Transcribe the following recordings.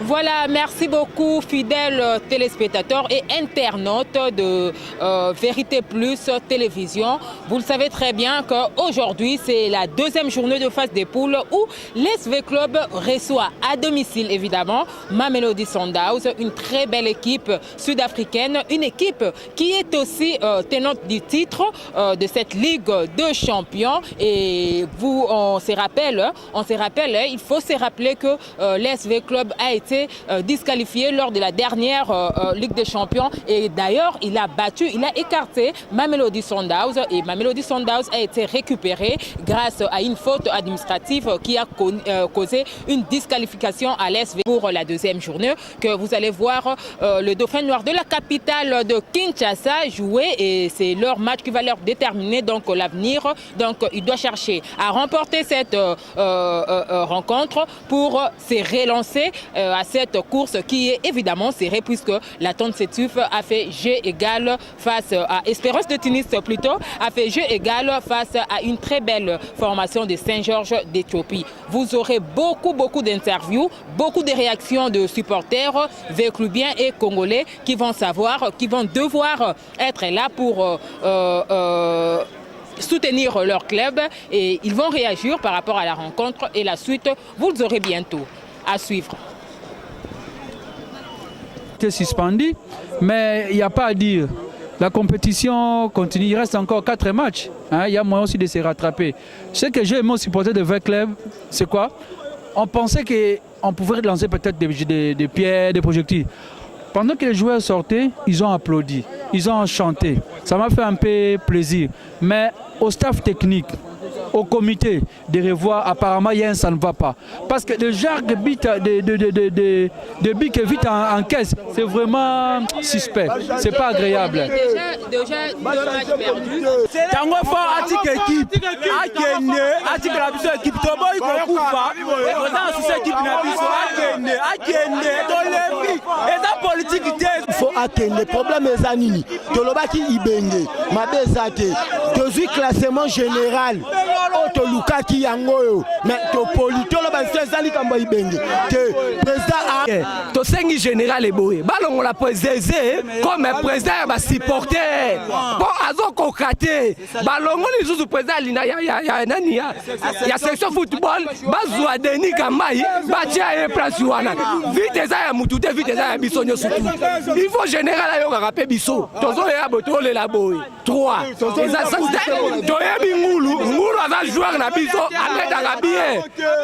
Voilà, merci beaucoup fidèles téléspectateurs et internautes de Vérité Plus Télévision. Vous le savez très bien qu'aujourd'hui, c'est la deuxième journée de phase des poules où l'SV Club reçoit à domicile, évidemment, Mamelodi Sundowns, une très belle équipe sud-africaine, une équipe qui est aussi tenante du titre de cette Ligue de Champions. Et vous, on se rappelle, il faut se rappeler que l'SV Club a été disqualifié lors de la dernière Ligue des Champions et d'ailleurs il a écarté Mamelodi Sundowns et Mamelodi Sundowns a été récupéré grâce à une faute administrative qui a causé une disqualification à l'SV pour la deuxième journée que vous allez voir le Dauphin Noir de la capitale de Kinshasa jouer et c'est leur match qui va leur déterminer donc l'avenir. Donc il doit chercher à remporter cette rencontre pour se relancer à cette course qui est évidemment serrée puisque la Tente Sétuf a fait jeu égal face à Espérance de Tunis plutôt, a fait jeu égal face à une très belle formation de Saint-Georges d'Éthiopie. Vous aurez beaucoup d'interviews, beaucoup de réactions de supporters véclubiens et congolais qui vont devoir être là pour soutenir leur club et ils vont réagir par rapport à la rencontre et la suite, vous l'aurez bientôt à suivre. Suspendu, mais il n'y a pas à dire. La compétition continue, il reste encore 4 matchs. Il y a moyen aussi de se rattraper. Ce que j'ai aimé supporter de V Club, c'est quoi? On pensait qu'on pouvait lancer peut-être des pierres, des projectiles. Pendant que les joueurs sortaient, ils ont applaudi, ils ont chanté. Ça m'a fait un peu plaisir. Mais au staff technique, au comité de revoir, apparemment, ça ne va pas. Parce que le genre de but que vite en caisse, c'est vraiment suspect. C'est pas agréable. Déjà 2 matchs perdus. Tango fort article équipe. Article la biso équipe. Tobo il kokufa. Dans cette équipe na biso akende tolembi. Et ça politique il faut atteindre le problème des anini. Tolobaki ibenge. Mabezate. Tozui classement général. Oto Lukaki yangoyo mais to polito lo ba sezali kamba ibenge que président to sengi général eboye balongo la président comme président ba supporter bon azo kokate balongo les autres président lina ya nani ya section football bazwa deni kamai batia e place wana vite za ya mutute vite za ya bisonyo surtout il faut général ayo rapé biso tozo ya botole la boye 3 eza ça to ya bingulu ngulu aza joueur na biso aledaka bien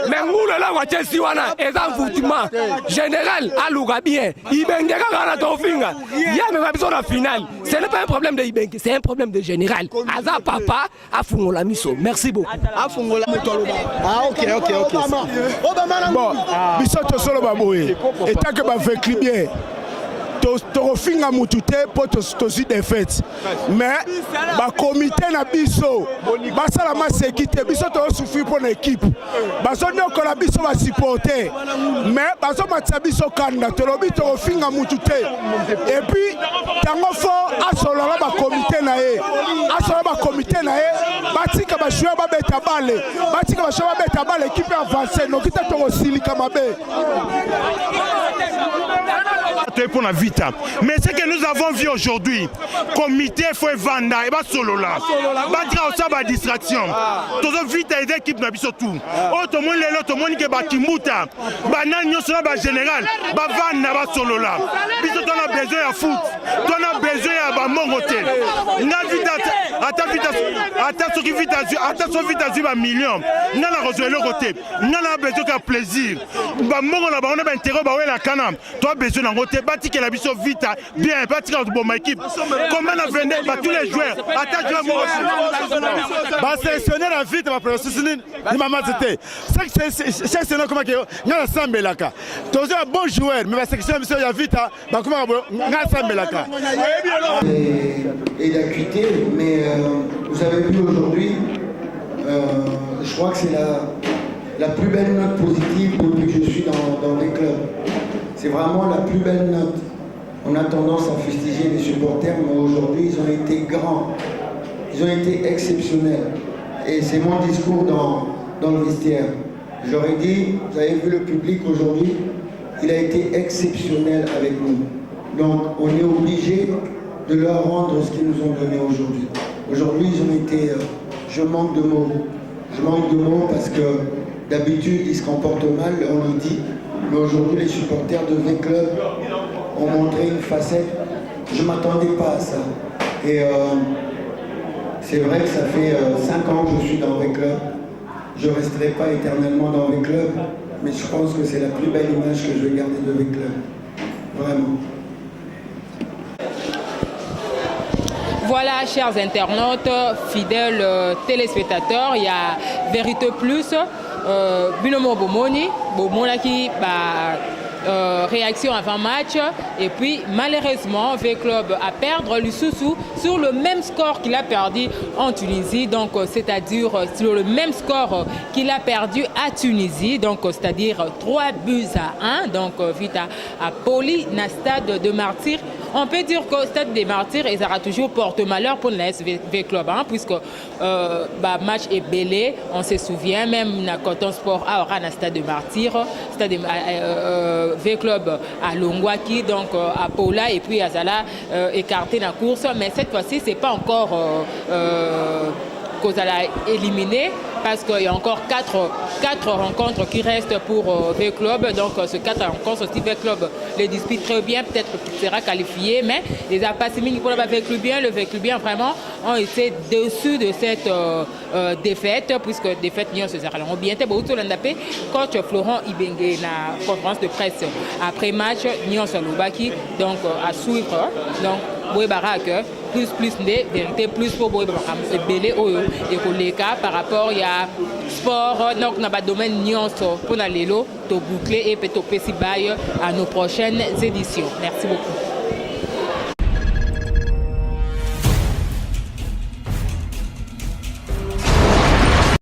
mais ngulu la watesi wana eza footman général aluka bien ibenge kaka na tofinga ya me biso na finale ce n'est pas un problème de ibenge c'est un problème de général aza papa afungola miso merci beaucoup afungola motolo ok bon biso to solo baboye et tant que ba fait bien tofinga mutute po tosi défaite mais ba comité na biso basala ma sécurité biso to souffrir pour l'équipe baso nyoko la biso ba supporter mais baso matsa biso kanda tolobi tofinga mutute et puis tango fort asolola ba comité na ye batika ba joueur ba beta balle équipe avancée no kita to silika mabe pour la vita. Mais ce que nous avons vu aujourd'hui, comité faut vendre et solo là. Battra aussi ba distraction. Tout vite et équipe na biso tout. Tout le monde là, tout le monde qui ba kimuta. Banane nyo solo ba général, ba vendre ba solo là. Biso on a besoin de foot. On a besoin de ba mongote. Na vita attention vite à ba million. Na la rejoindre le côté. Na la besoin de plaisir. Ba mongo là ba on a ba intérêt ba la canam. Toi besoin d'en côté bâti que la biso vite bien bâti que bon ma équipe. Comment on a vendu tous les joueurs. Attaque moi aussi. Ba sélectionner la vite ma professionnel. Ni maman c'était. C'est comment que na sambelaka. Tous un bon joueur mais la sélection biso ya vite ba comment na sambelaka. Et d'acuité mais vous avez vu aujourd'hui je crois que c'est la plus belle note positive depuis que je suis dans les clubs. C'est vraiment la plus belle note. On a tendance à fustiger les supporters, mais aujourd'hui, ils ont été grands. Ils ont été exceptionnels. Et c'est mon discours dans le vestiaire. J'aurais dit, vous avez vu le public aujourd'hui, il a été exceptionnel avec nous. Donc on est obligé de leur rendre ce qu'ils nous ont donné aujourd'hui. Aujourd'hui, ils ont été... je manque de mots. Je manque de mots parce que d'habitude, ils se comportent mal, on le dit. Mais aujourd'hui, les supporters de V-Club ont montré une facette. Je ne m'attendais pas à ça. Et c'est vrai que ça fait 5 ans que je suis dans V-Club. Je ne resterai pas éternellement dans V-Club, mais je pense que c'est la plus belle image que je vais garder de V-Club. Vraiment. Voilà, chers internautes, fidèles téléspectateurs, il y a Vérité Plus, Bilomo Bomoni, Bomona qui réaction avant match, et puis malheureusement V-Club a perdu le Soussou sur le même score qu'il a perdu en Tunisie, donc c'est-à-dire sur le même score qu'il a perdu à Tunisie, donc c'est-à-dire 3-1, donc vite à Poli, na stade de Martyrs. On peut dire que le stade des Martyrs, il sera toujours porte-malheur pour la V-Club, puisque match est belé, on se souvient, même dans Coton Sport à Oran, stade de Martyrs, stade de V-Club à Longwaki, donc à Paula, et puis à Zala écarté dans la course, mais cette fois-ci, ce n'est pas encore qu'on a éliminé, parce qu'il y a encore 4 rencontres qui restent pour V-Club. Donc, ces 4 rencontres, si V-Club les dispute très bien, peut-être qu'il sera qualifié, mais les Apasimini pour le V-Clubien vraiment ont été déçus de cette défaite, puisque défaite, Nyon se sera bien. Coach Florent Ibenge, la conférence de presse après match, Nyon Salobaki, donc à suivre. Donc, Boy Barak, plus de vérité, plus pour Boy Barak, belé et pour les cas par rapport il y a sport, donc dans le domaine Nyon pour la Lélo, to boucler et peut-être à nos prochaines éditions. Merci beaucoup.